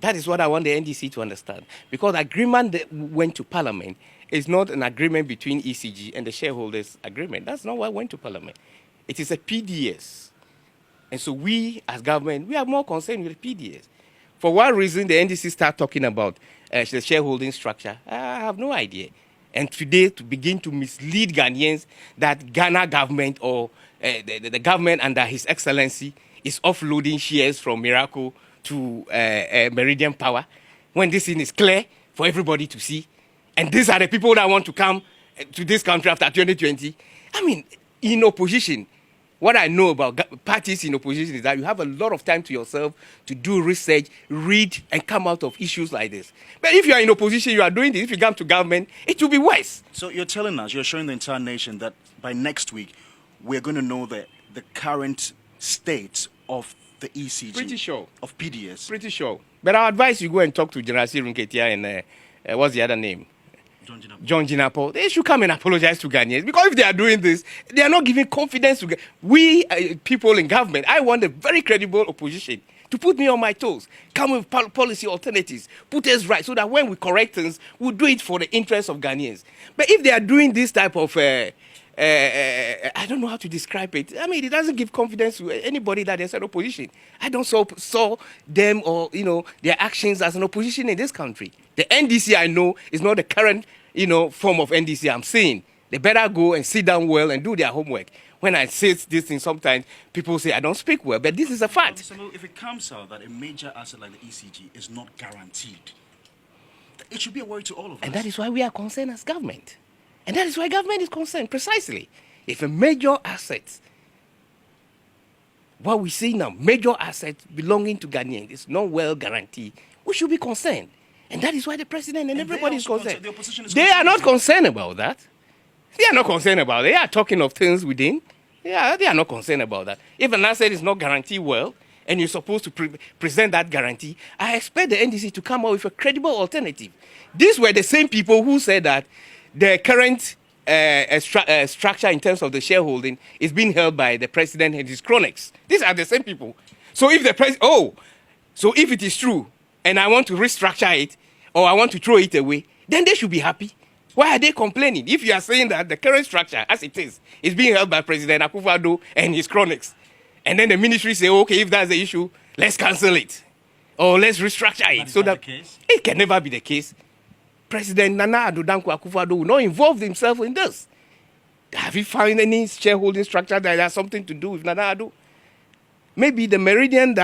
That is what I want the NDC to understand. Because the agreement that went to Parliament is not an agreement between ECG and the shareholders' agreement. That's not what went to Parliament. It is a PDS. And so we, as government, we are more concerned with PDS. For what reason the NDC start talking about the shareholding structure, I have no idea. And today, to begin to mislead Ghanaians that Ghana government or the government under His Excellency is offloading shares from Meralco to Meridian Power, when this thing is clear for everybody to see. And these are the people that want to come to this country after 2020. I mean, in opposition, what I know about parties in opposition is that you have a lot of time to yourself to do research, read, and come out of issues like this. But if you are in opposition, you are doing this. If you come to government, it will be worse. So you're telling us, you're showing the entire nation that by next week, we're going to know the current state of the ECG. Pretty sure. Of PDS. Pretty sure. But I advise you go and talk to General Sirun Ketia and what's the other name? John Jinapo. They should come and apologize to Ghanaians, because if they are doing this, they are not giving confidence to we people in government. I want a very credible opposition to put me on my toes, come with policy alternatives, put us right, so that when we correct things, we'll do it for the interest of Ghanaians. But if they are doing this type of I don't know how to describe it. I mean, it doesn't give confidence to anybody that there's an opposition. I don't saw them or, their actions as an opposition in this country. The NDC I know is not the current, form of NDC I'm seeing. They better go and sit down well and do their homework. When I say this thing, sometimes people say I don't speak well, but this is a fact. So if it comes out that a major asset like the ECG is not guaranteed, it should be a worry to all of us. And that is why we are concerned as government. And that is why government is concerned, precisely. If a major asset, what we see now, major asset belonging to Ghanaians is not well guaranteed, we should be concerned. And that is why the president and everybody is concerned. The opposition is they are not concerned about that. They are not concerned about it. They are talking of things within. Yeah, they are not concerned about that. If an asset is not guaranteed well, and you're supposed to present that guarantee, I expect the NDC to come up with a credible alternative. These were the same people who said that the current structure in terms of the shareholding is being held by the president and his cronies. These are the same people. So if the president, so if it is true, and I want to restructure it, or I want to throw it away, then they should be happy. Why are they complaining? If you are saying that the current structure, as it is being held by President Akufo-Addo and his cronies, and then the ministry say, okay, if that's the issue, let's cancel it, or let's restructure it. So that the case? It can never be the case. President Nana Addo Dankwa Akufo-Addo will not involve himself in this. Have you found any shareholding structure that has something to do with Nana Addo? Maybe the Meridian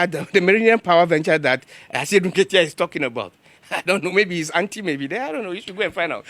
Power Venture that Sirun Ketia is talking about. I don't know, maybe his auntie may be there. I don't know. You should go and find out.